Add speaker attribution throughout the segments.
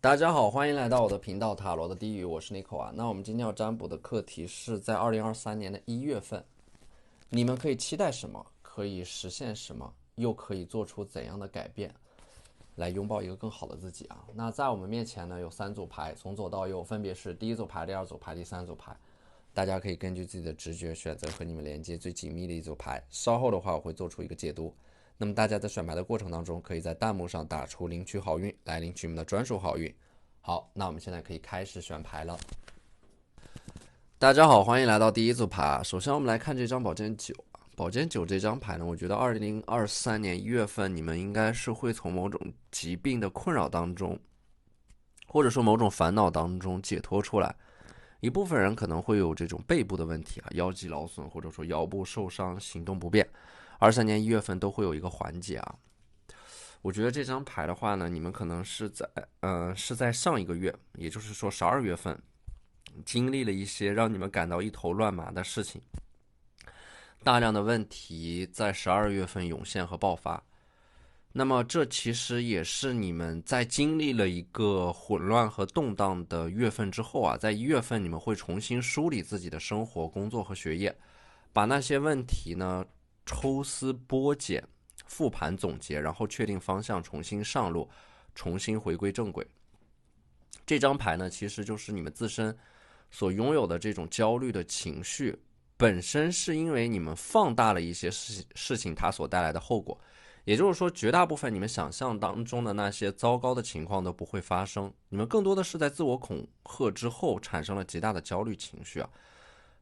Speaker 1: 大家好，欢迎来到我的频道塔罗的低语，我是 Nico 啊。那我们今天要占卜的课题是在2023年的1月份，你们可以期待什么，可以实现什么，又可以做出怎样的改变，来拥抱一个更好的自己啊。那在我们面前呢有3组牌，从左到右分别是第一组牌、第二组牌、第三组牌，大家可以根据自己的直觉选择和你们连接最紧密的一组牌。稍后的话我会做出一个解读。那么大家在选牌的过程当中，可以在弹幕上打出领取好运，来领取你们的专属好运。好，那我们现在可以开始选牌了。大家好，欢迎来到第一组牌。首先我们来看这张宝剑9。宝剑9这张牌呢，我觉得2023年1月份你们应该是会从某种疾病的困扰当中，或者说某种烦恼当中解脱出来。一部分人可能会有这种背部的问题啊，腰肌劳损或者说腰部受伤、行动不便，23年1月份都会有一个缓解啊。我觉得这张牌的话呢，你们可能是在上一个月，也就是说12月份，经历了一些让你们感到一头乱麻的事情，大量的问题在12月份涌现和爆发。那么这其实也是你们在经历了一个混乱和动荡的月份之后啊，在1月份你们会重新梳理自己的生活、工作和学业，把那些问题呢抽丝剥茧、复盘总结，然后确定方向，重新上路，重新回归正轨。这张牌呢，其实就是你们自身所拥有的这种焦虑的情绪，本身是因为你们放大了一些事情它所带来的后果。也就是说，绝大部分你们想象当中的那些糟糕的情况都不会发生，你们更多的是在自我恐吓之后产生了极大的焦虑情绪啊。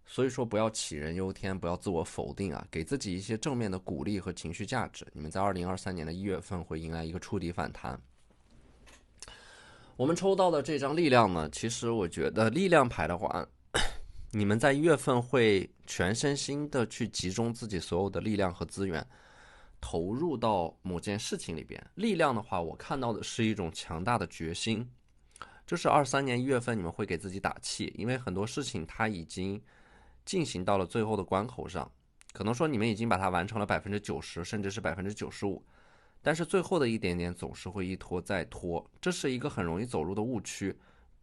Speaker 1: 所以说，不要杞人忧天，不要自我否定啊，给自己一些正面的鼓励和情绪价值。你们在2023年1月份会迎来一个触底反弹。我们抽到的这张力量呢，其实我觉得力量牌的话，你们在1月份会全身心的去集中自己所有的力量和资源，投入到某件事情里边。力量的话，我看到的是一种强大的决心，就是23年1月份你们会给自己打气，因为很多事情它已经进行到了最后的关口上，可能说你们已经把它完成了90%，甚至是95%，但是最后的一点点总是会一拖再拖，这是一个很容易走入的误区，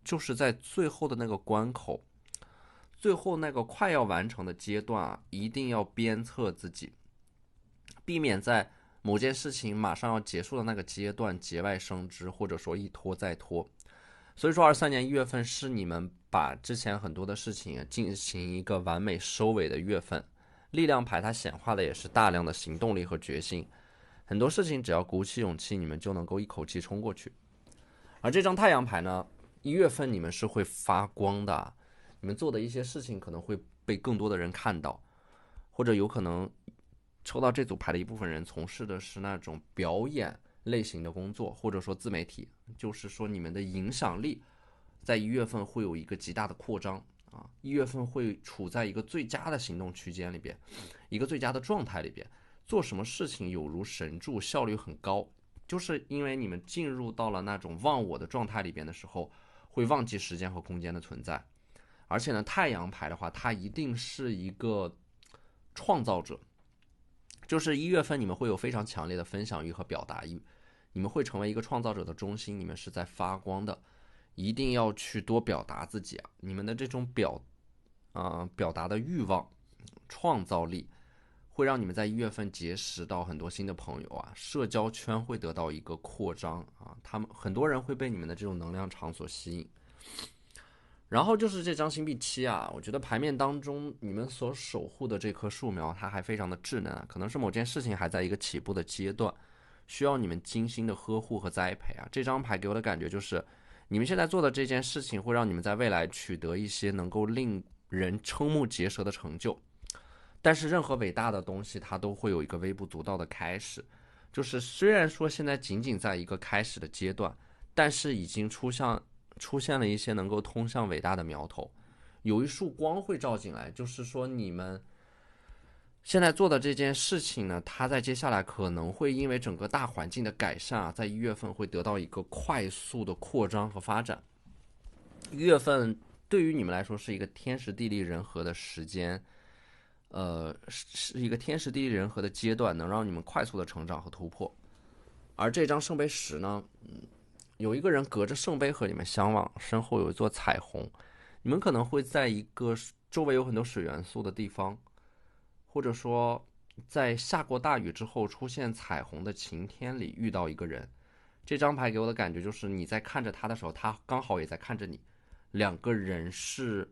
Speaker 1: 就是在最后的那个关口，最后那个快要完成的阶段啊，一定要鞭策自己，避免在某件事情马上要结束的那个阶段节外生枝，或者说一拖再拖。所以说23年1月份是你们把之前很多的事情进行一个完美收尾的月份。力量牌它显化的也是大量的行动力和决心，很多事情只要鼓起勇气，你们就能够一口气冲过去。而这张太阳牌呢，1月份你们是会发光的，你们做的一些事情可能会被更多的人看到，或者有可能抽到这组牌的一部分人从事的是那种表演类型的工作，或者说自媒体，就是说你们的影响力在1月份会有一个极大的扩张啊，1月份会处在一个最佳的行动区间里边，一个最佳的状态里边，做什么事情有如神助，效率很高。就是因为你们进入到了那种忘我的状态里边的时候，会忘记时间和空间的存在。而且呢，太阳牌的话，它一定是一个创造者，就是1月份你们会有非常强烈的分享欲和表达欲，你们会成为一个创造者的中心，你们是在发光的，一定要去多表达自己啊！你们的这种表达的欲望、创造力，会让你们在1月份结识到很多新的朋友啊，社交圈会得到一个扩张啊，他们很多人会被你们的这种能量场所吸引。然后就是这张星币7啊，我觉得牌面当中你们所守护的这棵树苗，它还非常的稚嫩啊，可能是某件事情还在一个起步的阶段，需要你们精心的呵护和栽培啊。这张牌给我的感觉就是，你们现在做的这件事情会让你们在未来取得一些能够令人瞠目结舌的成就。但是任何伟大的东西，它都会有一个微不足道的开始，就是虽然说现在仅仅在一个开始的阶段，但是已经出现了一些能够通向伟大的苗头，有一束光会照进来，就是说你们现在做的这件事情呢，它在接下来可能会因为整个大环境的改善啊，在1月份会得到一个快速的扩张和发展。1月份对于你们来说是一个天时地利人和的时间，是一个天时地利人和的阶段，能让你们快速的成长和突破。而这张圣杯10呢，有一个人隔着圣杯和你们相望，身后有一座彩虹。你们可能会在一个周围有很多水元素的地方，或者说在下过大雨之后出现彩虹的晴天里遇到一个人。这张牌给我的感觉就是你在看着他的时候，他刚好也在看着你，两个人是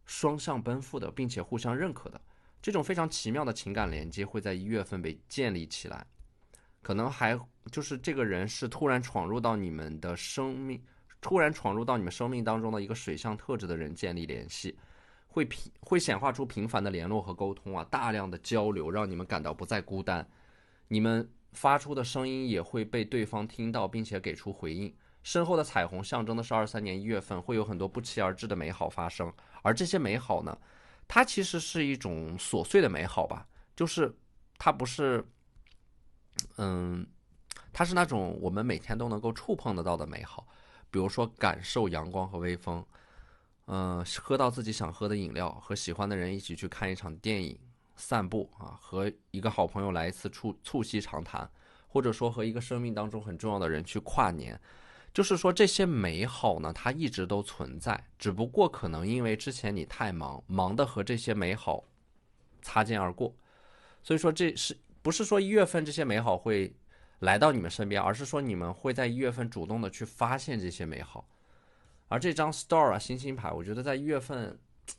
Speaker 1: 双向奔赴的，并且互相认可的。这种非常奇妙的情感连接会在1月份被建立起来，可能还就是这个人是突然闯入到你们的生命，突然闯入到你们生命当中的一个水象特质的人建立联系，会显化出频繁的联络和沟通啊，大量的交流，让你们感到不再孤单。你们发出的声音也会被对方听到，并且给出回应。身后的彩虹象征的是23年1月份会有很多不期而至的美好发生，而这些美好呢，它其实是一种琐碎的美好吧，就是它不是，它是那种我们每天都能够触碰得到的美好，比如说感受阳光和微风，喝到自己想喝的饮料，和喜欢的人一起去看一场电影，散步啊，和一个好朋友来一次促膝长谈，或者说和一个生命当中很重要的人去跨年。就是说这些美好呢，它一直都存在，只不过可能因为之前你太忙，忙的和这些美好擦肩而过，所以说这是不是说1月份这些美好会来到你们身边，而是说你们会在1月份主动的去发现这些美好。而这张 Star 啊星星牌，我觉得在1月份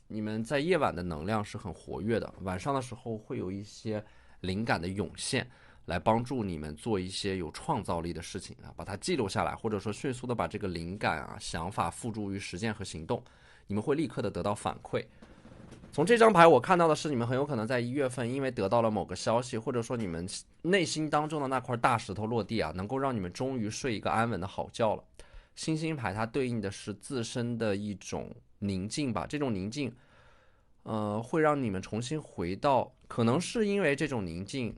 Speaker 1: 你们在夜晚的能量是很活跃的，晚上的时候会有一些灵感的涌现，来帮助你们做一些有创造力的事情啊，把它记录下来，或者说迅速的把这个灵感啊想法付诸于实践和行动，你们会立刻的得到反馈。从这张牌我看到的是，你们很有可能在1月份因为得到了某个消息，或者说你们内心当中的那块大石头落地啊，能够让你们终于睡一个安稳的好觉了。星星牌它对应的是自身的一种宁静吧，这种宁静会让你们重新回到，可能是因为这种宁静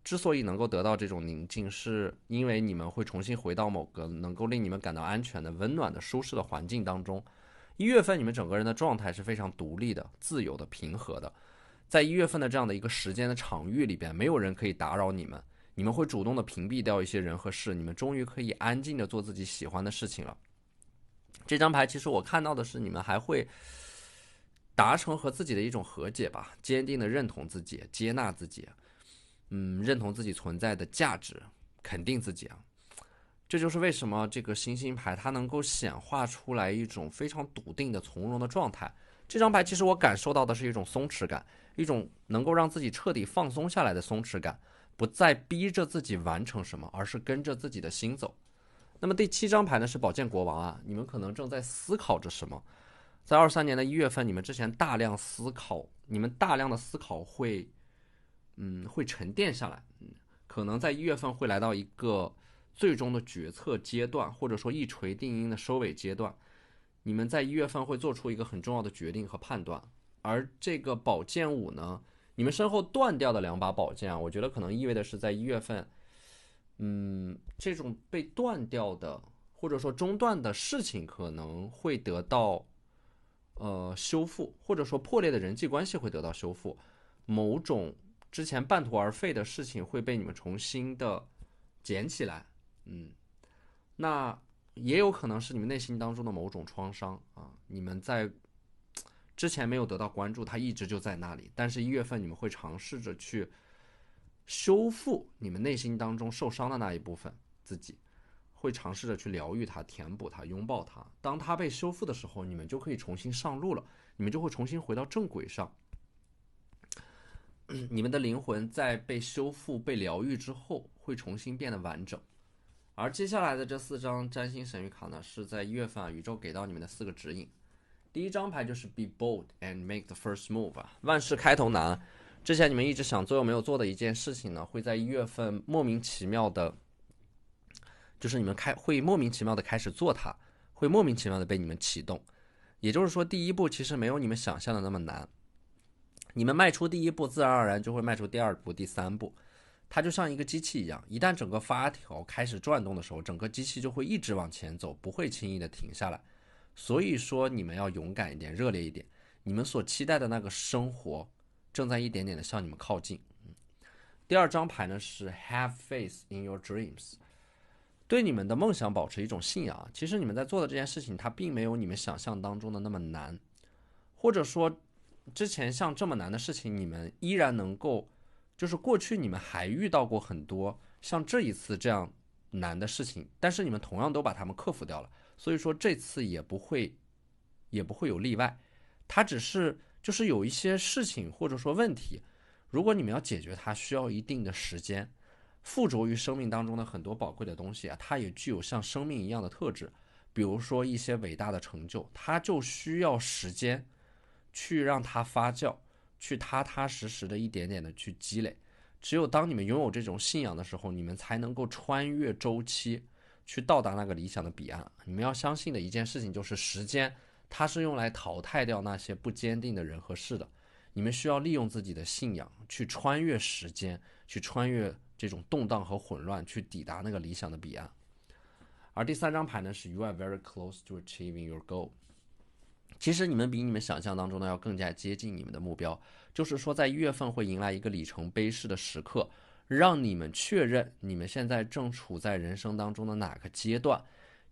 Speaker 1: 之所以能够得到这种宁静，是因为你们会重新回到某个能够令你们感到安全的、温暖的、舒适的环境当中。1月份你们整个人的状态是非常独立的、自由的、平和的，在1月份的这样的一个时间的场域里边，没有人可以打扰你们，你们会主动的屏蔽掉一些人和事，你们终于可以安静的做自己喜欢的事情了。这张牌其实我看到的是，你们还会达成和自己的一种和解吧，坚定的认同自己，接纳自己，认同自己存在的价值，肯定自己啊。这就是为什么这个星星牌它能够显化出来一种非常笃定的从容的状态。这张牌其实我感受到的是一种松弛感，一种能够让自己彻底放松下来的松弛感，不再逼着自己完成什么，而是跟着自己的心走。那么第7张牌呢是宝剑国王啊，你们可能正在思考着什么。在23年的1月份，你们之前大量思考，你们大量的思考会沉淀下来，可能在1月份会来到一个最终的决策阶段，或者说一锤定音的收尾阶段。你们在1月份会做出一个很重要的决定和判断。而这个宝剑五呢，你们身后断掉的2把宝剑啊，我觉得可能意味的是在1月份，这种被断掉的或者说中断的事情可能会得到修复，或者说破裂的人际关系会得到修复，某种之前半途而废的事情会被你们重新的捡起来，那也有可能是你们内心当中的某种创伤啊，你们在之前没有得到关注，它一直就在那里，但是1月份你们会尝试着去修复你们内心当中受伤的那一部分自己，会尝试着去疗愈它、填补它、拥抱它。当它被修复的时候，你们就可以重新上路了，你们就会重新回到正轨上。你们的灵魂在被修复、被疗愈之后，会重新变得完整。而接下来的这4张占星神谕卡呢，是在1月份宇宙给到你们的4个指引。第一张牌就是 Be bold and make the first move 啊，万事开头难。之前你们一直想做又没有做的一件事情呢，会在1月份莫名其妙的，就是你们会莫名其妙的开始做它，会莫名其妙的被你们启动。也就是说，第一步其实没有你们想象的那么难。你们迈出第一步，自然而然就会迈出第2步、第3步。它就像一个机器一样，一旦整个发条开始转动的时候，整个机器就会一直往前走，不会轻易的停下来。所以说你们要勇敢一点，热烈一点，你们所期待的那个生活正在一点点的向你们靠近。第2张牌呢是 Have faith in your dreams，对你们的梦想保持一种信仰。其实你们在做的这件事情，它并没有你们想象当中的那么难，或者说之前像这么难的事情，你们依然能够，就是过去你们还遇到过很多像这一次这样难的事情，但是你们同样都把它们克服掉了，所以说这次也不会有例外。它只是就是有一些事情或者说问题，如果你们要解决它，需要一定的时间。附着于生命当中的很多宝贵的东西啊，它也具有像生命一样的特质。比如说一些伟大的成就，它就需要时间去让它发酵，去踏踏实实的一点点的去积累。只有当你们拥有这种信仰的时候，你们才能够穿越周期，去到达那个理想的彼岸。你们要相信的一件事情就是时间，它是用来淘汰掉那些不坚定的人和事的。你们需要利用自己的信仰去穿越时间，去穿越这种动荡和混乱，去抵达那个理想的彼岸。而第3张牌呢是 You are very close to achieving your goal。 其实你们比你们想象当中的要更加接近你们的目标，就是说在1月份会迎来一个里程碑式的时刻，让你们确认你们现在正处在人生当中的哪个阶段。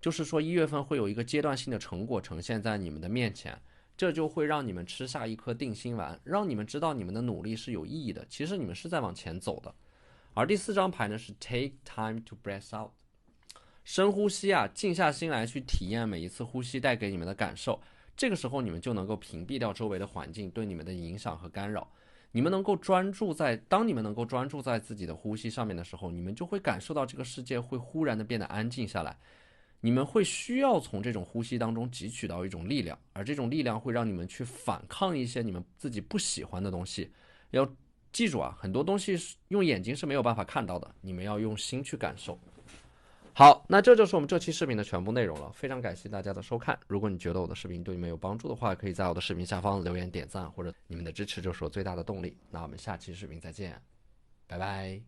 Speaker 1: 就是说1月份会有一个阶段性的成果呈现在你们的面前，这就会让你们吃下一颗定心丸，让你们知道你们的努力是有意义的，其实你们是在往前走的。而第4张牌呢是 Take time to breath out。 深呼吸啊，静下心来去体验每一次呼吸带给你们的感受，这个时候你们就能够屏蔽掉周围的环境对你们的影响和干扰。当你们能够专注在自己的呼吸上面的时候，你们就会感受到这个世界会忽然的变得安静下来。你们会需要从这种呼吸当中汲取到一种力量，而这种力量会让你们去反抗一些你们自己不喜欢的东西。要记住啊，很多东西用眼睛是没有办法看到的，你们要用心去感受。好，那这就是我们这期视频的全部内容了，非常感谢大家的收看。如果你觉得我的视频对你们有帮助的话，可以在我的视频下方留言点赞，或者你们的支持就是我最大的动力。那我们下期视频再见，拜拜。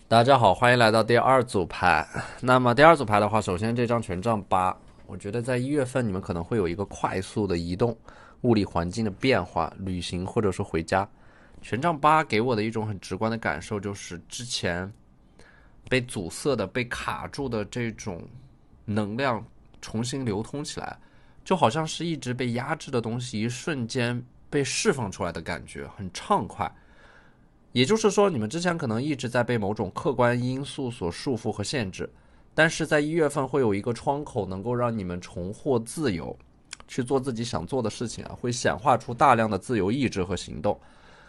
Speaker 1: 大家好，欢迎来到第2组牌。那么第2组牌的话，首先这张权杖8，我觉得在1月份你们可能会有一个快速的移动，物理环境的变化，旅行或者说回家。权杖8给我的一种很直观的感受就是之前被阻塞的、被卡住的这种能量重新流通起来，就好像是一直被压制的东西一瞬间被释放出来的感觉，很畅快。也就是说，你们之前可能一直在被某种客观因素所束缚和限制，但是在1月份会有一个窗口能够让你们重获自由，去做自己想做的事情啊，会显化出大量的自由意志和行动。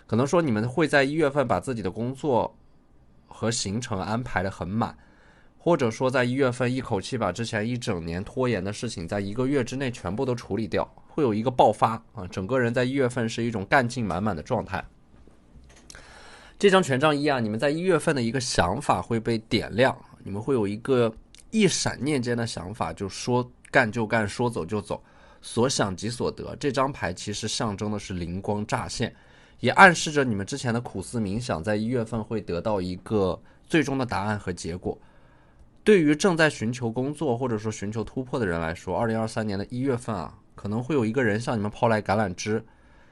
Speaker 1: 可能说你们会在1月份把自己的工作和行程安排得很满，或者说在1月份一口气把之前一整年拖延的事情在1个月之内全部都处理掉，会有一个爆发啊！整个人在1月份是一种干劲满满的状态。这张权杖1啊，你们在1月份的一个想法会被点亮，你们会有一个一闪念间的想法，就说干就干，说走就走，所想即所得。这张牌其实象征的是灵光乍现，也暗示着你们之前的苦思冥想在1月份会得到一个最终的答案和结果。对于正在寻求工作或者说寻求突破的人来说，2023年的1月份啊，可能会有一个人向你们抛来橄榄枝，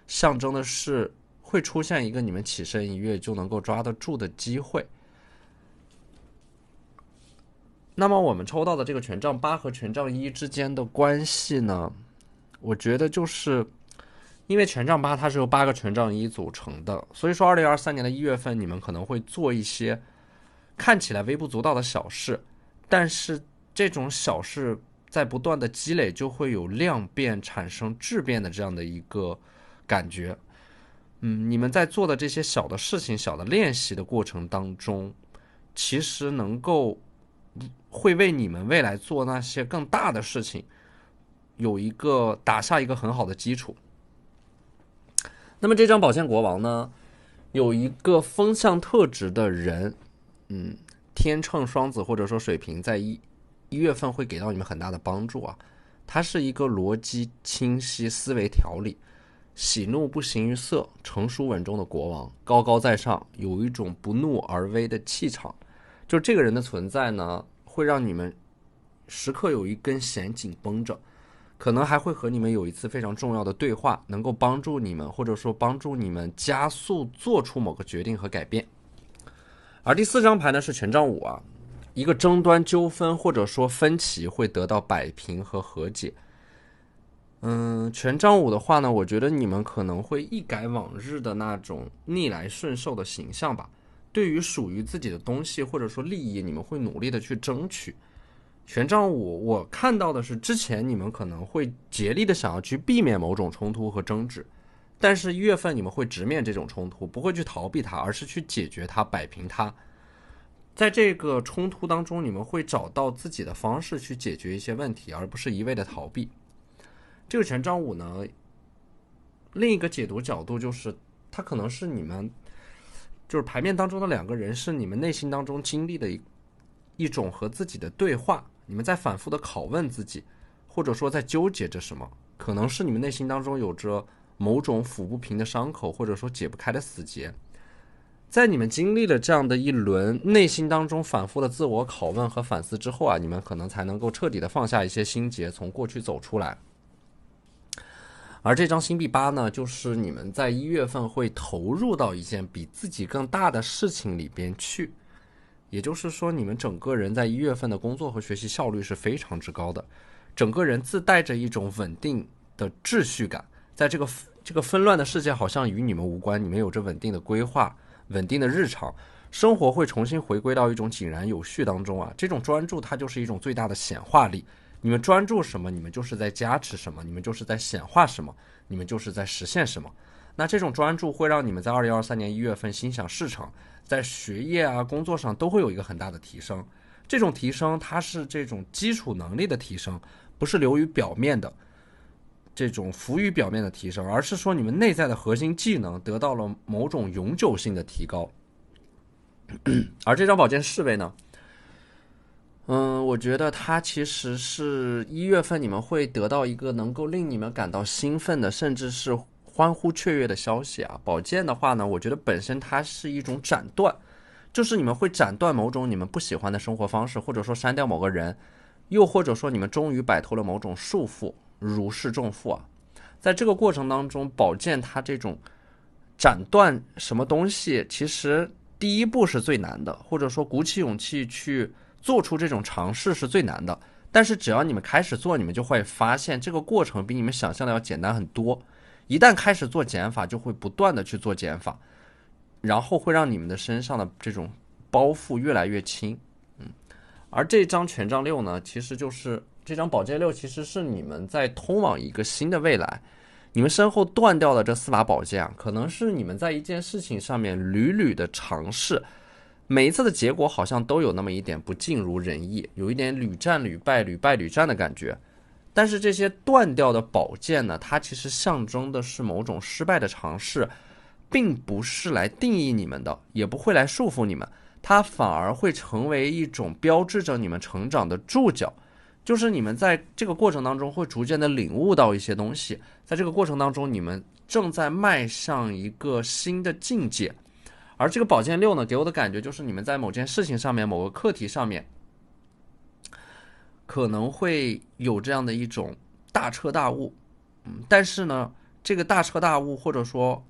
Speaker 1: 象征的是会出现一个你们起身一跃就能够抓得住的机会。那么我们抽到的这个权杖8和权杖1之间的关系呢，我觉得就是因为权杖8它是由8个权杖1组成的，所以说2023年的1月份你们可能会做一些看起来微不足道的小事，但是这种小事在不断的积累，就会有量变产生质变的这样的一个感觉。你们在做的这些小的事情、小的练习的过程当中，其实会为你们未来做那些更大的事情打下一个很好的基础。那么这张宝剑国王呢，有一个风象特质的人，天秤、双子或者说水瓶，在1月份会给到你们很大的帮助啊。他是一个逻辑清晰、思维条理、喜怒不形于色、成熟稳重的国王，高高在上，有一种不怒而威的气场。就这个人的存在呢，会让你们时刻有一根弦紧绷着，可能还会和你们有一次非常重要的对话，能够帮助你们，或者说帮助你们加速做出某个决定和改变。而第4张牌呢是权杖5啊，一个争端纠纷或者说分歧会得到摆平和和解。权杖五的话呢，我觉得你们可能会一改往日的那种逆来顺受的形象吧。对于属于自己的东西或者说利益，你们会努力的去争取。权杖五，我看到的是之前你们可能会竭力的想要去避免某种冲突和争执，但是1月份你们会直面这种冲突，不会去逃避它，而是去解决它，摆平它。在这个冲突当中，你们会找到自己的方式去解决一些问题，而不是一味的逃避。这个权杖五呢，另一个解读角度就是它可能是你们就是牌面当中的2个人，是你们内心当中经历的一种和自己的对话，你们在反复的拷问自己，或者说在纠结着什么，可能是你们内心当中有着某种抚不平的伤口，或者说解不开的死结。在你们经历了这样的一轮内心当中反复的自我拷问和反思之后啊，你们可能才能够彻底的放下一些心结，从过去走出来。而这张星币8呢，就是你们在1月份会投入到一件比自己更大的事情里边去，也就是说你们整个人在1月份的工作和学习效率是非常之高的，整个人自带着一种稳定的秩序感，在这个纷乱的世界好像与你们无关，你们有着稳定的规划，稳定的日常生活，会重新回归到一种井然有序当中啊。这种专注它就是一种最大的显化力，你们专注什么，你们就是在加持什么，你们就是在显化什么，你们就是在实现什么。那这种专注会让你们在2023年1月份心想事成，在学业啊工作上都会有一个很大的提升。这种提升它是这种基础能力的提升，不是流于表面的这种浮于表面的提升，而是说你们内在的核心技能得到了某种永久性的提高。而这张宝剑侍卫呢，我觉得它其实是1月份你们会得到一个能够令你们感到兴奋的，甚至是欢呼雀跃的消息啊。宝剑的话呢，我觉得本身它是一种斩断，就是你们会斩断某种你们不喜欢的生活方式，或者说删掉某个人，又或者说你们终于摆脱了某种束缚，如释重负啊。在这个过程当中，宝剑它这种斩断什么东西，其实第一步是最难的，或者说鼓起勇气去做出这种尝试是最难的。但是只要你们开始做，你们就会发现这个过程比你们想象的要简单很多。一旦开始做减法，就会不断的去做减法，然后会让你们的身上的这种包袱越来越轻。而这张权杖6呢，其实就是这张宝剑6，其实是你们在通往一个新的未来。你们身后断掉的这4把宝剑啊，可能是你们在一件事情上面屡屡的尝试，每一次的结果好像都有那么一点不尽如人意，有一点屡战屡败屡败屡战的感觉。但是这些断掉的宝剑呢，它其实象征的是某种失败的尝试，并不是来定义你们的，也不会来束缚你们，它反而会成为一种标志着你们成长的注脚。就是你们在这个过程当中会逐渐的领悟到一些东西，在这个过程当中你们正在迈向一个新的境界。而这个宝剑6呢，给我的感觉就是你们在某件事情上面，某个课题上面可能会有这样的一种大彻大悟，但是呢，这个大彻大悟或者说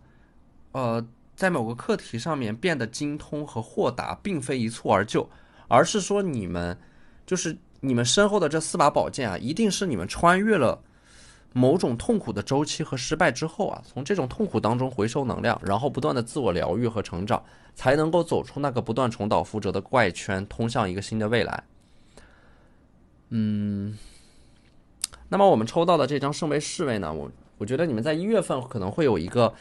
Speaker 1: 在某个课题上面变得精通和豁达，并非一蹴而就，而是说你们身后的这4把宝剑啊，一定是你们穿越了某种痛苦的周期和失败之后啊，从这种痛苦当中回收能量，然后不断的自我疗愈和成长，才能够走出那个不断重蹈覆辙的怪圈，通向一个新的未来。那么我们抽到的这张圣杯侍卫呢，我觉得你们在1月份可能会有一个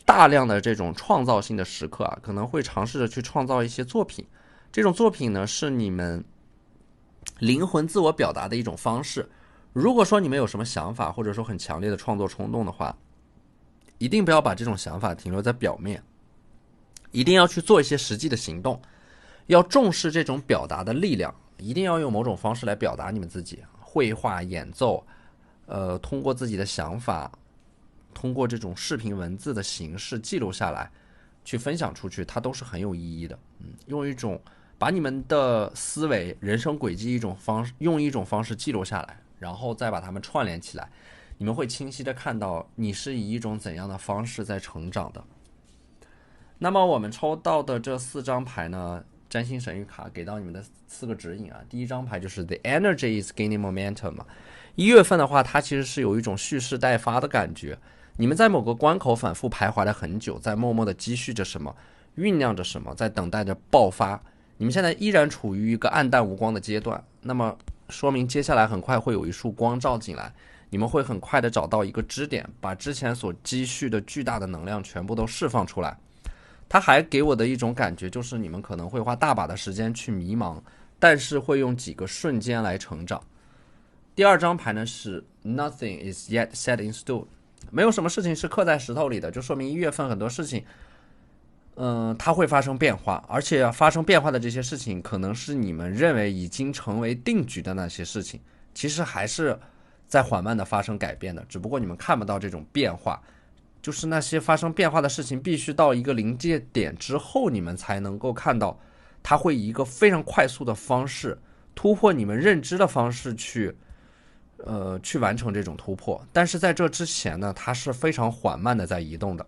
Speaker 1: 大量的这种创造性的时刻啊，可能会尝试着去创造一些作品。这种作品呢，是你们灵魂自我表达的一种方式。如果说你们有什么想法，或者说很强烈的创作冲动的话，一定不要把这种想法停留在表面，一定要去做一些实际的行动，要重视这种表达的力量，一定要用某种方式来表达你们自己，绘画、演奏，通过自己的想法，通过这种视频文字的形式记录下来，去分享出去，它都是很有意义的。用一种把你们的思维、人生轨迹用一种方式记录下来，然后再把它们串联起来，你们会清晰的看到你是以一种怎样的方式在成长的。那么我们抽到的这4张牌呢，占星神谕卡给到你们的4个指引啊。第一张牌就是 The Energy is Gaining Momentum 嘛。1月份的话，它其实是有一种蓄势待发的感觉。你们在某个关口反复徘徊了很久，在默默的积蓄着什么，酝酿着什么，在等待着爆发。你们现在依然处于一个暗淡无光的阶段，那么说明接下来很快会有一束光照进来，你们会很快的找到一个支点，把之前所积蓄的巨大的能量全部都释放出来。它还给我的一种感觉就是你们可能会花大把的时间去迷茫，但是会用几个瞬间来成长。第二张牌呢是 Nothing is yet set in stone， 没有什么事情是刻在石头里的，就说明1月份很多事情它会发生变化，而且发生变化的这些事情可能是你们认为已经成为定局的那些事情，其实还是在缓慢的发生改变的，只不过你们看不到这种变化。就是那些发生变化的事情必须到一个临界点之后，你们才能够看到它会以一个非常快速的方式突破你们认知的方式去完成这种突破。但是在这之前呢，它是非常缓慢的在移动的。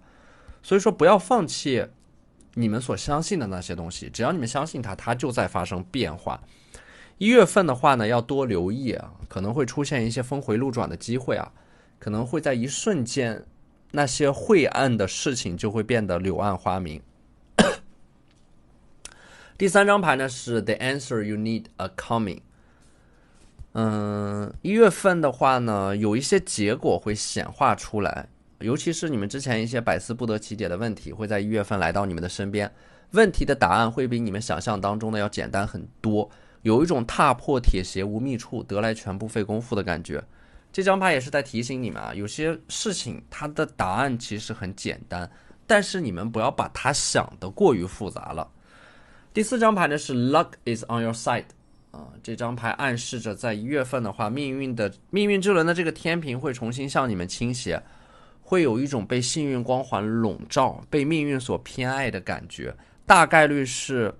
Speaker 1: 所以说不要放弃你们所相信的那些东西，只要你们相信它，它就在发生变化。1月份的话呢，要多留意啊，可能会出现一些峰回路转的机会啊，可能会在一瞬间那些晦暗的事情就会变得柳暗花明。第三张牌呢是 The answer you need a coming。1月份的话呢，有一些结果会显化出来，尤其是你们之前一些百思不得其解的问题会在1月份来到你们的身边，问题的答案会比你们想象当中的要简单很多，有一种踏破铁鞋无觅处，得来全不费工夫的感觉。这张牌也是在提醒你们啊，有些事情它的答案其实很简单，但是你们不要把它想得过于复杂了。第四张牌呢是 Luck is on your side。这张牌暗示着在1月份的话，命运之轮的这个天平会重新向你们倾斜，会有一种被幸运光环笼罩，被命运所偏爱的感觉。大概率是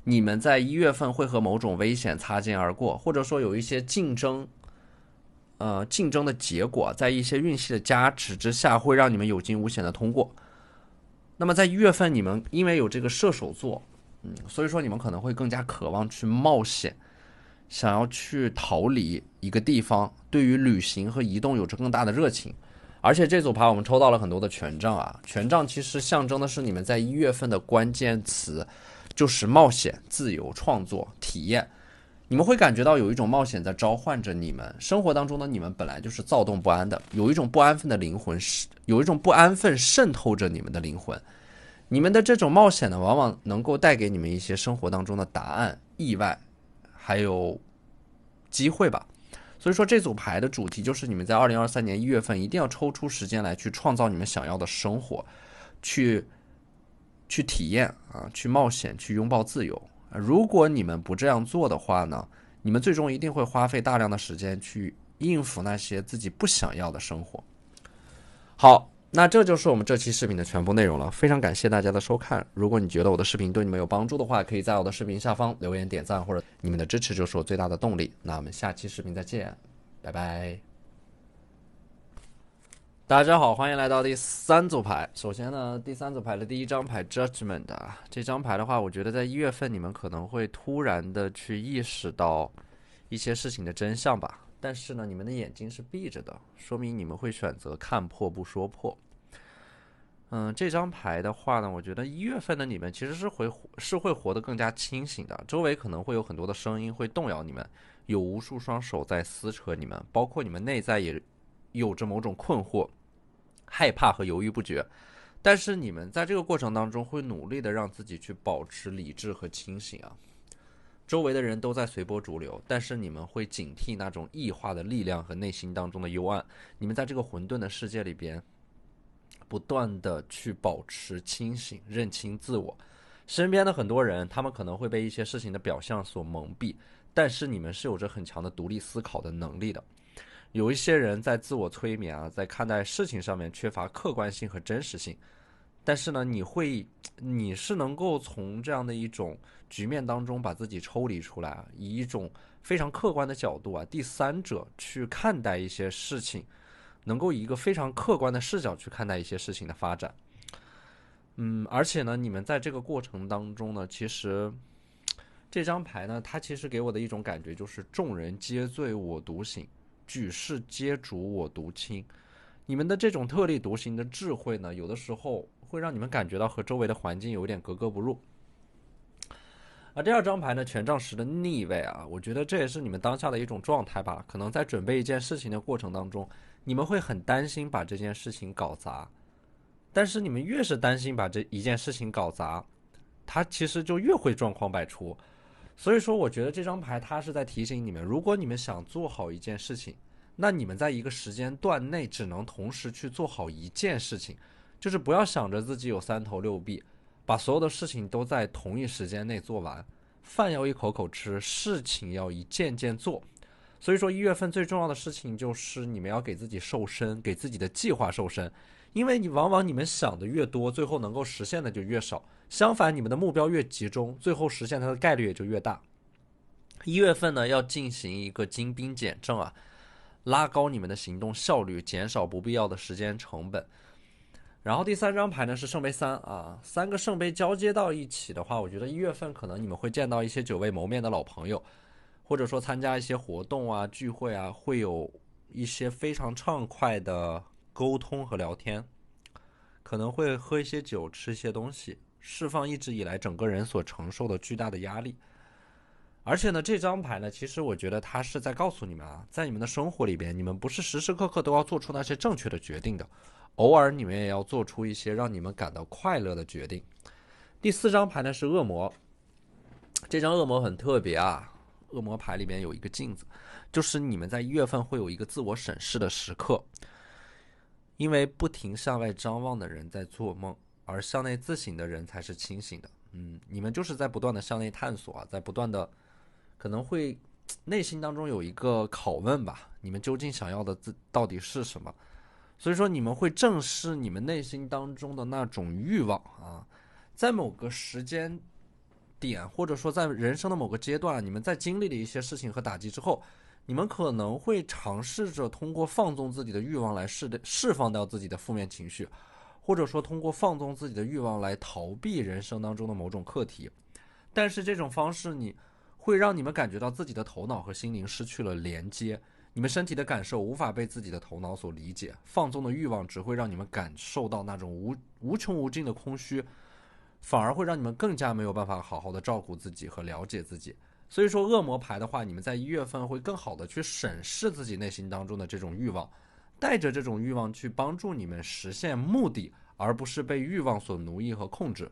Speaker 1: 你们在1月份会和某种危险擦肩而过，或者说有一些竞争的结果，在一些运气的加持之下，会让你们有惊无险的通过。那么在1月份，你们因为有这个射手座，所以说你们可能会更加渴望去冒险，想要去逃离一个地方，对于旅行和移动有着更大的热情。而且这组牌我们抽到了很多的权杖啊，权杖其实象征的是你们在1月份的关键词，就是冒险、自由、创作、体验。你们会感觉到有一种冒险在召唤着你们，生活当中的你们本来就是躁动不安的，有一种不安分的灵魂，有一种不安分渗透着你们的灵魂。你们的这种冒险呢，往往能够带给你们一些生活当中的答案、意外，还有机会吧。所以说这组牌的主题就是你们在2023年1月份一定要抽出时间来去创造你们想要的生活，去体验啊，去冒险，去拥抱自由。如果你们不这样做的话呢，你们最终一定会花费大量的时间去应付那些自己不想要的生活。好，那这就是我们这期视频的全部内容了，非常感谢大家的收看。如果你觉得我的视频对你们有帮助的话，可以在我的视频下方留言点赞，或者你们的支持就是我最大的动力。那我们下期视频再见，拜拜。大家好，欢迎来到第三组牌。首先呢，第三组牌的第一张牌 Judgment 啊，这张牌的话，我觉得在1月份你们可能会突然的去意识到一些事情的真相吧，但是呢，你们的眼睛是闭着的，说明你们会选择看破不说破。这张牌的话呢，我觉得1月份的你们其实是会活得更加清醒的，周围可能会有很多的声音会动摇你们，有无数双手在撕扯你们，包括你们内在也有着某种困惑、害怕和犹豫不决，但是你们在这个过程当中会努力的让自己去保持理智和清醒啊。周围的人都在随波逐流，但是你们会警惕那种异化的力量和内心当中的幽暗。你们在这个混沌的世界里边，不断的去保持清醒，认清自我。身边的很多人，他们可能会被一些事情的表象所蒙蔽，但是你们是有着很强的独立思考的能力的。有一些人在自我催眠啊，在看待事情上面缺乏客观性和真实性，但是呢，你是能够从这样的一种局面当中把自己抽离出来，以一种非常客观的角度啊，第三者去看待一些事情，能够以一个非常客观的视角去看待一些事情的发展。而且呢，你们在这个过程当中呢，其实这张牌呢，它其实给我的一种感觉就是众人皆醉我独醒，举世皆浊我独清。你们的这种特立独行的智慧呢，有的时候会让你们感觉到和周围的环境有点格格不入。而第二张牌呢，权杖十的逆位啊，我觉得这也是你们当下的一种状态吧。可能在准备一件事情的过程当中，你们会很担心把这件事情搞砸，但是你们越是担心把这一件事情搞砸，它其实就越会状况百出。所以说，我觉得这张牌它是在提醒你们，如果你们想做好一件事情，那你们在一个时间段内只能同时去做好一件事情，就是不要想着自己有三头六臂，把所有的事情都在同一时间内做完。饭要一口口吃，事情要一件件做。所以说1月份最重要的事情就是你们要给自己瘦身，给自己的计划瘦身，因为往往你们想的越多，最后能够实现的就越少。相反，你们的目标越集中，最后实现它的概率也就越大。1月份呢，要进行一个精兵简政啊，拉高你们的行动效率，减少不必要的时间成本。然后第三张牌呢是圣杯三啊，三个圣杯交接到一起的话，我觉得1月份可能你们会见到一些久未谋面的老朋友，或者说参加一些活动啊、聚会啊，会有一些非常畅快的沟通和聊天，可能会喝一些酒、吃一些东西，释放一直以来整个人所承受的巨大的压力。而且呢，这张牌呢，其实我觉得它是在告诉你们啊，在你们的生活里边，你们不是时时刻刻都要做出那些正确的决定的，偶尔你们也要做出一些让你们感到快乐的决定。第四张牌呢是恶魔，这张恶魔很特别啊，恶魔牌里面有一个镜子，就是你们在1月份会有一个自我审视的时刻，因为不停向外张望的人在做梦，而向内自省的人才是清醒的。你们就是在不断的向内探索啊，在不断的可能会内心当中有一个拷问吧，你们究竟想要的到底是什么？所以说你们会正视你们内心当中的那种欲望啊，在某个时间点，或者说在人生的某个阶段，你们在经历了一些事情和打击之后，你们可能会尝试着通过放纵自己的欲望来释放掉自己的负面情绪，或者说通过放纵自己的欲望来逃避人生当中的某种课题。但是这种方式会让你们感觉到自己的头脑和心灵失去了连接，你们身体的感受无法被自己的头脑所理解，放纵的欲望只会让你们感受到那种无穷无尽的空虚，反而会让你们更加没有办法好好的照顾自己和了解自己。所以说恶魔牌的话，你们在1月份会更好的去审视自己内心当中的这种欲望，带着这种欲望去帮助你们实现目的，而不是被欲望所奴役和控制。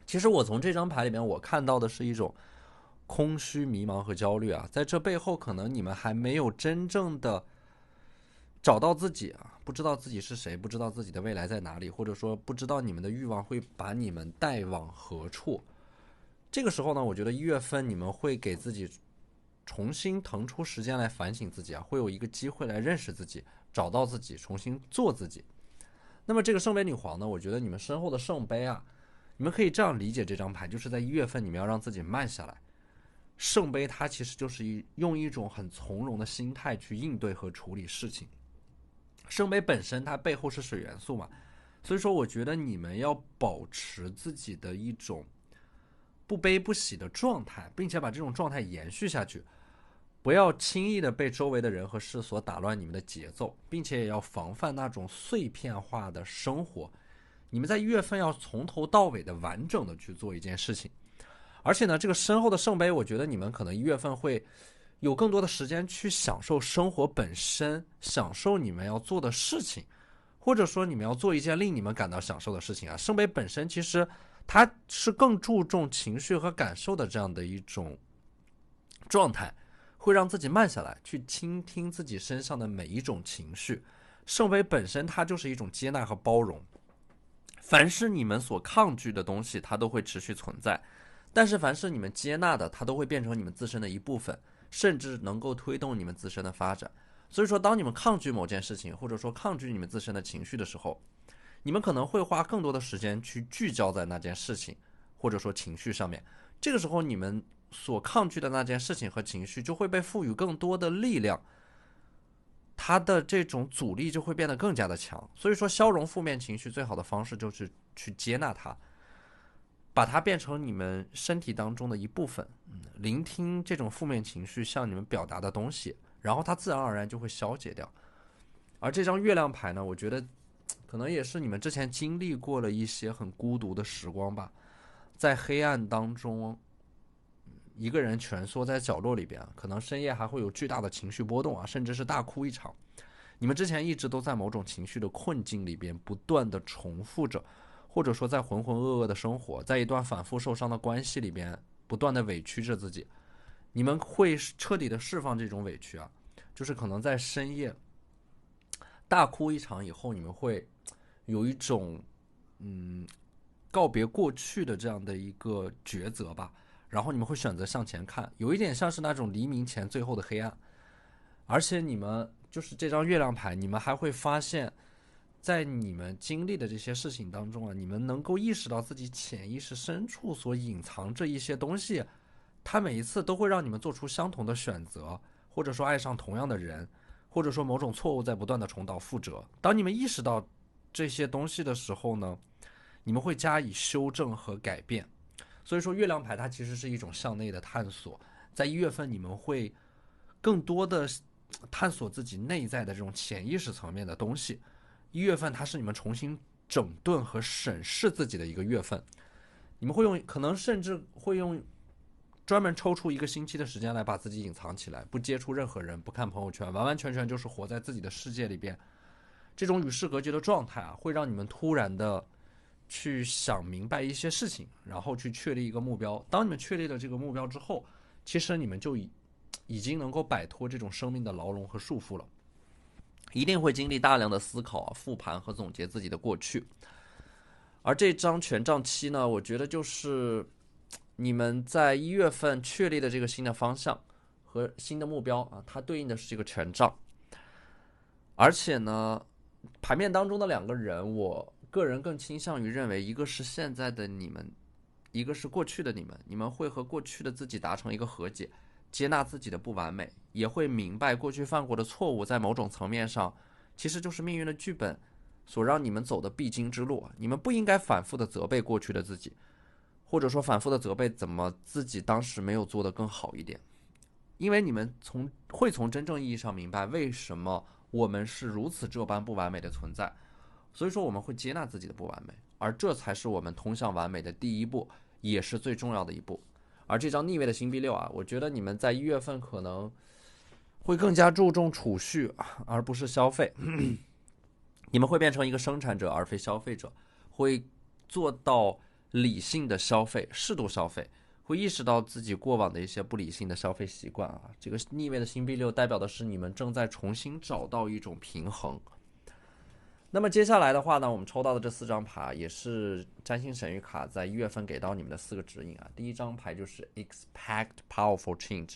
Speaker 1: 其实我从这张牌里面我看到的是一种空虚、迷茫和焦虑啊，在这背后可能你们还没有真正的找到自己啊，不知道自己是谁，不知道自己的未来在哪里，或者说不知道你们的欲望会把你们带往何处。这个时候呢，我觉得1月份你们会给自己重新腾出时间来反省自己啊，会有一个机会来认识自己，找到自己，重新做自己。那么这个圣杯女皇呢，我觉得你们身后的圣杯啊，你们可以这样理解这张牌，就是在1月份你们要让自己慢下来。圣杯它其实就是用一种很从容的心态去应对和处理事情。圣杯本身它背后是水元素嘛，所以说我觉得你们要保持自己的一种不悲不喜的状态，并且把这种状态延续下去，不要轻易的被周围的人和事所打乱你们的节奏，并且也要防范那种碎片化的生活。你们在1月份要从头到尾的完整的去做一件事情。而且呢，这个身后的圣杯，我觉得你们可能1月份会有更多的时间去享受生活本身，享受你们要做的事情，或者说你们要做一件令你们感到享受的事情啊。圣杯本身其实它是更注重情绪和感受的这样的一种状态，会让自己慢下来，去倾听自己身上的每一种情绪。圣杯本身它就是一种接纳和包容，凡是你们所抗拒的东西，它都会持续存在。但是凡是你们接纳的，它都会变成你们自身的一部分，甚至能够推动你们自身的发展。所以说当你们抗拒某件事情，或者说抗拒你们自身的情绪的时候，你们可能会花更多的时间去聚焦在那件事情或者说情绪上面。这个时候你们所抗拒的那件事情和情绪就会被赋予更多的力量，它的这种阻力就会变得更加的强。所以说消融负面情绪最好的方式就是去接纳它。把它变成你们身体当中的一部分，聆听这种负面情绪向你们表达的东西，然后它自然而然就会消解掉。而这张月亮牌呢，我觉得可能也是你们之前经历过了一些很孤独的时光吧，在黑暗当中，一个人蜷缩在角落里边，可能深夜还会有巨大的情绪波动啊，甚至是大哭一场。你们之前一直都在某种情绪的困境里边不断的重复着，或者说在浑浑噩噩的生活，在一段反复受伤的关系里边不断的委屈着自己。你们会彻底的释放这种委屈啊，就是可能在深夜大哭一场以后，你们会有一种告别过去的这样的一个抉择吧，然后你们会选择向前看，有一点像是那种黎明前最后的黑暗。而且你们就是这张月亮牌，你们还会发现在你们经历的这些事情当中啊，你们能够意识到自己潜意识深处所隐藏着一些东西，它每一次都会让你们做出相同的选择，或者说爱上同样的人，或者说某种错误在不断的重蹈覆辙。当你们意识到这些东西的时候呢，你们会加以修正和改变。所以说月亮牌它其实是一种向内的探索，在1月份你们会更多的探索自己内在的这种潜意识层面的东西。1月份它是你们重新整顿和审视自己的一个月份，你们会用，可能甚至会用专门抽出1个星期的时间来把自己隐藏起来，不接触任何人，不看朋友圈，完完全全就是活在自己的世界里边。这种与世隔绝的状态啊，会让你们突然的去想明白一些事情，然后去确立一个目标。当你们确立了这个目标之后，其实你们就已经能够摆脱这种生命的牢笼和束缚了。一定会经历大量的思考啊、复盘和总结自己的过去。而这张权杖7呢，我觉得就是你们在1月份确立的这个新的方向和新的目标啊，它对应的是这个权杖。而且呢，牌面当中的2个人，我个人更倾向于认为，一个是现在的你们，一个是过去的你们。你们会和过去的自己达成一个和解，接纳自己的不完美，也会明白过去犯过的错误在某种层面上其实就是命运的剧本所让你们走的必经之路。你们不应该反复的责备过去的自己，或者说反复的责备怎么自己当时没有做得更好一点，因为你们会从真正意义上明白为什么我们是如此这般不完美的存在。所以说我们会接纳自己的不完美，而这才是我们通向完美的第一步，也是最重要的一步。而这张逆位的星币6啊，我觉得你们在1月份可能会更加注重储蓄而不是消费，你们会变成一个生产者而非消费者，会做到理性的消费，适度消费，会意识到自己过往的一些不理性的消费习惯啊。这个逆位的星币6代表的是你们正在重新找到一种平衡。那么接下来的话呢，我们抽到的这4张牌也是占星神谕卡在1月份给到你们的4个指引啊。第一张牌就是 Expect Powerful Change，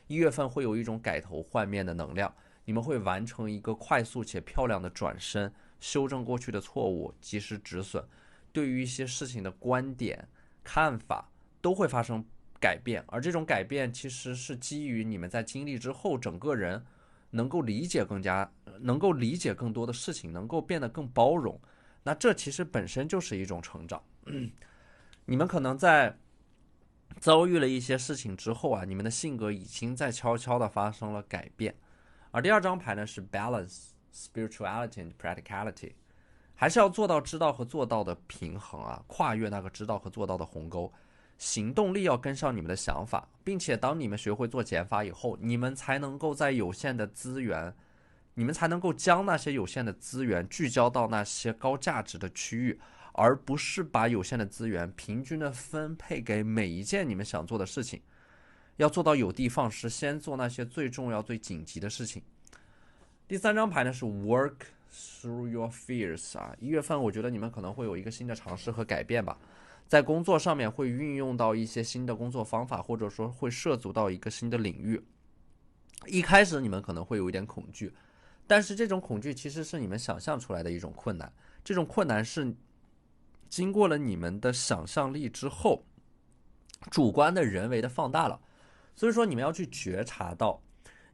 Speaker 1: 1月份会有一种改头换面的能量，你们会完成一个快速且漂亮的转身，修正过去的错误，及时止损，对于一些事情的观点看法都会发生改变。而这种改变其实是基于你们在经历之后，整个人能够理解更多的事情，能够变得更包容。那这其实本身就是一种成长。你们可能在遭遇了一些事情之后啊，你们的性格已经在悄悄的发生了改变。而第2张牌呢是 Balance Spirituality and Practicality， 还是要做到知道和做到的平衡啊，跨越那个知道和做到的鸿沟。行动力要跟上你们的想法，并且当你们学会做减法以后，你们才能够在有限的资源，你们才能够将那些有限的资源聚焦到那些高价值的区域，而不是把有限的资源平均的分配给每一件你们想做的事情。要做到有的放矢，先做那些最重要最紧急的事情。第3张牌呢是 Work Through Your Fears 啊，1月份我觉得你们可能会有一个新的尝试和改变吧，在工作上面会运用到一些新的工作方法，或者说会涉足到一个新的领域。一开始你们可能会有一点恐惧，但是这种恐惧其实是你们想象出来的一种困难，这种困难是经过了你们的想象力之后，主观的人为的放大了。所以说你们要去觉察到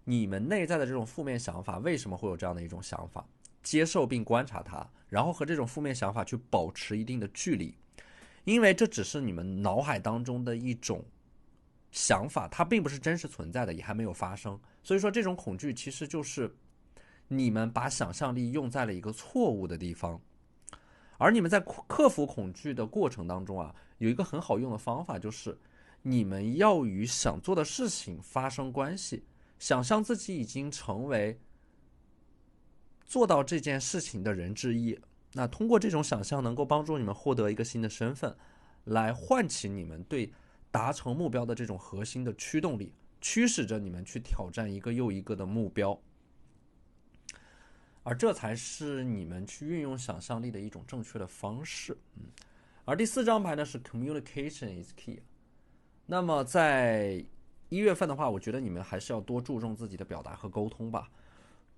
Speaker 1: 你们内在的这种负面想法为什么会有这样的一种想法，接受并观察它，然后和这种负面想法去保持一定的距离。因为这只是你们脑海当中的一种想法，它并不是真实存在的，也还没有发生。所以说这种恐惧其实就是你们把想象力用在了一个错误的地方。而你们在克服恐惧的过程当中啊，有一个很好用的方法，就是你们要与想做的事情发生关系，想象自己已经成为做到这件事情的人之一。那通过这种想象，能够帮助你们获得一个新的身份，来唤起你们对达成目标的这种核心的驱动力，驱使着你们去挑战一个又一个的目标。而这才是你们去运用想象力的一种正确的方式。而第4张牌呢是 Communication is key。那么在1月份的话，我觉得你们还是要多注重自己的表达和沟通吧。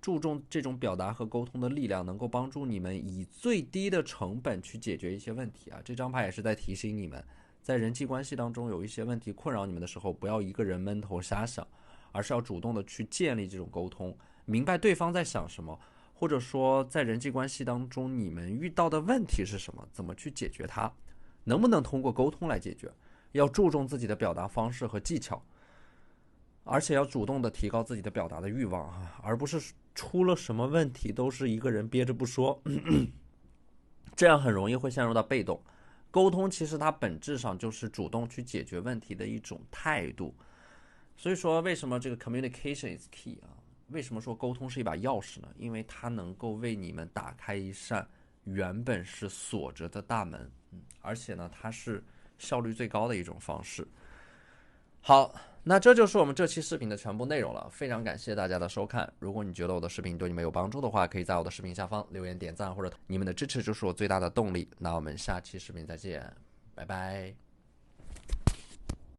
Speaker 1: 注重这种表达和沟通的力量，能够帮助你们以最低的成本去解决一些问题啊。这张牌也是在提醒你们，在人际关系当中有一些问题困扰你们的时候，不要一个人闷头瞎想，而是要主动的去建立这种沟通，明白对方在想什么，或者说在人际关系当中你们遇到的问题是什么，怎么去解决它，能不能通过沟通来解决。要注重自己的表达方式和技巧，而且要主动的提高自己的表达的欲望啊，而不是出了什么问题都是一个人憋着不说，这样很容易会陷入到被动。沟通其实它本质上就是主动去解决问题的一种态度。所以说为什么这个 communication is key 啊？为什么说沟通是一把钥匙呢？因为它能够为你们打开一扇原本是锁着的大门，而且呢，它是效率最高的一种方式。好，那这就是我们这期视频的全部内容了，非常感谢大家的收看。如果你觉得我的视频对你们有帮助的话，可以在我的视频下方留言点赞，或者你们的支持就是我最大的动力。那我们下期视频再见，拜拜。